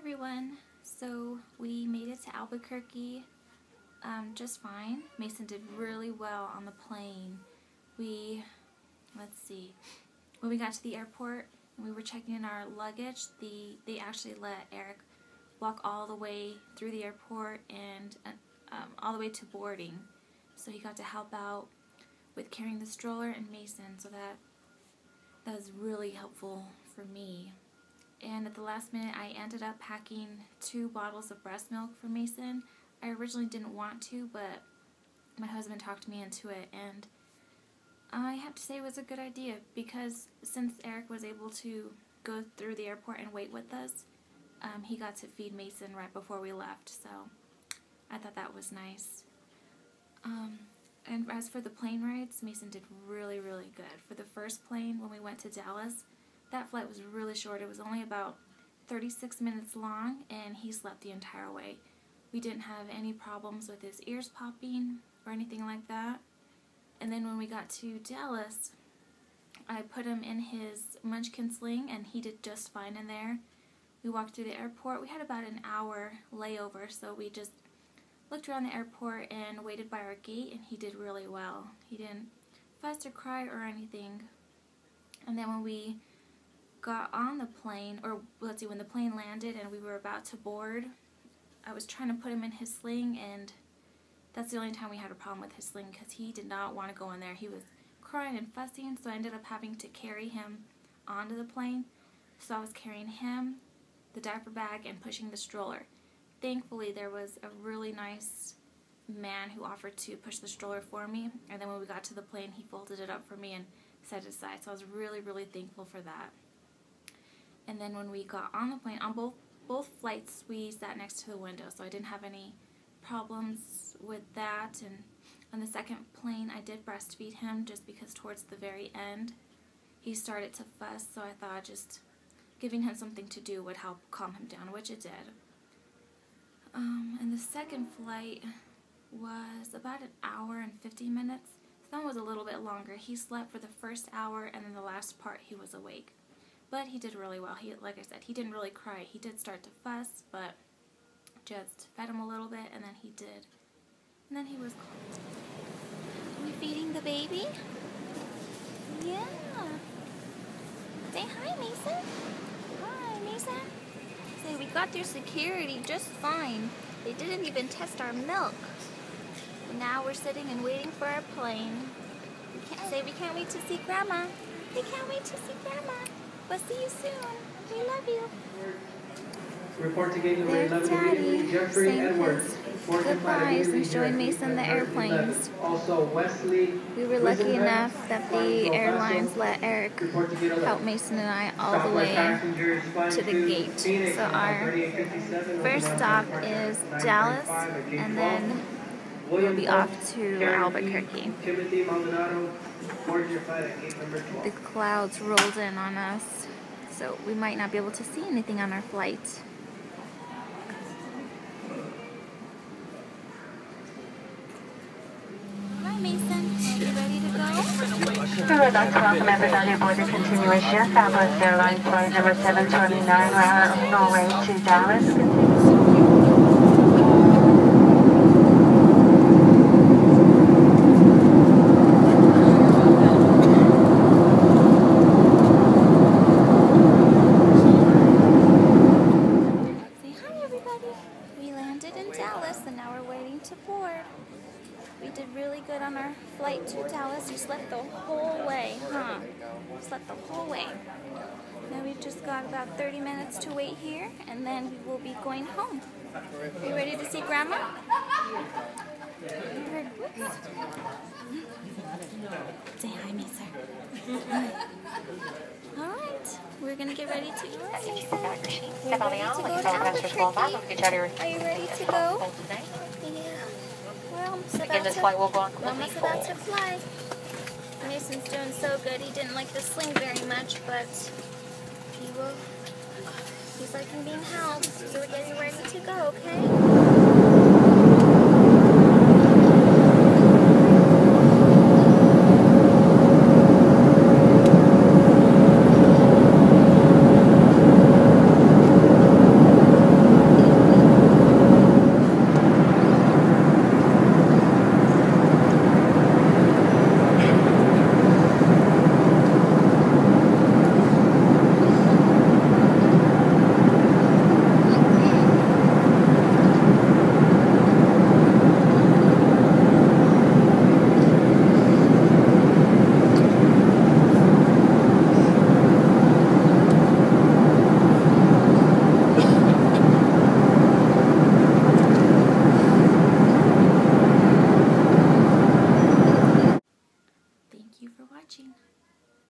everyone. So we made it to Albuquerque just fine. Mason did really well on the plane. Let's see, when we got to the airport and we were checking in our luggage, they actually let Eric walk all the way through the airport and all the way to boarding. So he got to help out with carrying the stroller and Mason, so that was really helpful for me. And at the last minute, I ended up packing 2 bottles of breast milk for Mason. I originally didn't want to, but my husband talked me into it, and I have to say it was a good idea, because since Eric was able to go through the airport and wait with us, he got to feed Mason right before we left, so I thought that was nice. And as for the plane rides, Mason did really, really good. For the first plane, when we went to Dallas, that flight was really short. It was only about 36 minutes long, and he slept the entire way. We didn't have any problems with his ears popping or anything like that. And then when we got to Dallas, I put him in his munchkin sling, and he did just fine in there. We walked through the airport. We had about an hour layover, so we just looked around the airport and waited by our gate, and he did really well. He didn't fuss or cry or anything. And then when we got on the plane, or let's see, when the plane landed and we were about to board, I was trying to put him in his sling, and that's the only time we had a problem with his sling, because he did not want to go in there. He was crying and fussing, so I ended up having to carry him onto the plane. So I was carrying him, the diaper bag, and pushing the stroller. Thankfully, there was a really nice man who offered to push the stroller for me, and then when we got to the plane, he folded it up for me and set it aside, so I was really, really thankful for that. And then when we got on the plane, on both flights, we sat next to the window, so I didn't have any problems with that. And on the second plane, I did breastfeed him, just because towards the very end, he started to fuss, so I thought just giving him something to do would help calm him down, which it did. And the second flight was about an hour and 50 minutes. So that was a little bit longer. He slept for the first hour, and then the last part he was awake. But he did really well. Like I said, he didn't really cry. He did start to fuss, but just fed him a little bit, and then he did. And then he was calm. Are we feeding the baby? Yeah. Say hi, Mason. Hi, Mason. Say, we got through security just fine. They didn't even test our milk. And now we're sitting and waiting for our plane. We can't wait to see Grandma. We can't wait to see Grandma. We'll see you soon. We love you. Report to gate number 11 Jeffrey Edwards. Goodbyes and showing Mason the airplanes. Also Wesley. We were lucky enough that the airlines let Eric help Mason and I all the way to the gate. So our first stop is Dallas, and then we'll be off to Albuquerque. The clouds rolled in on us, so we might not be able to see anything on our flight. Hi, Mason. Are you ready to go? We would like to welcome everybody aboard the continuation Southwest Airlines flight number 729 out of Norway to Dallas. And now we're waiting to board. We did really good on our flight to Dallas. You slept the whole way, huh? You slept the whole way. Now we've just got about 30 minutes to wait here, and then we will be going home. Are you ready to see Grandma? Say hi, Mason. Alright, we're going to get ready to go. We're ready to go to Albuquerque. Are you ready to go? Yeah. We're almost about to fly. Mason's doing so good. He didn't like the sling very much, but he's liking being held. So we're getting ready to go, okay?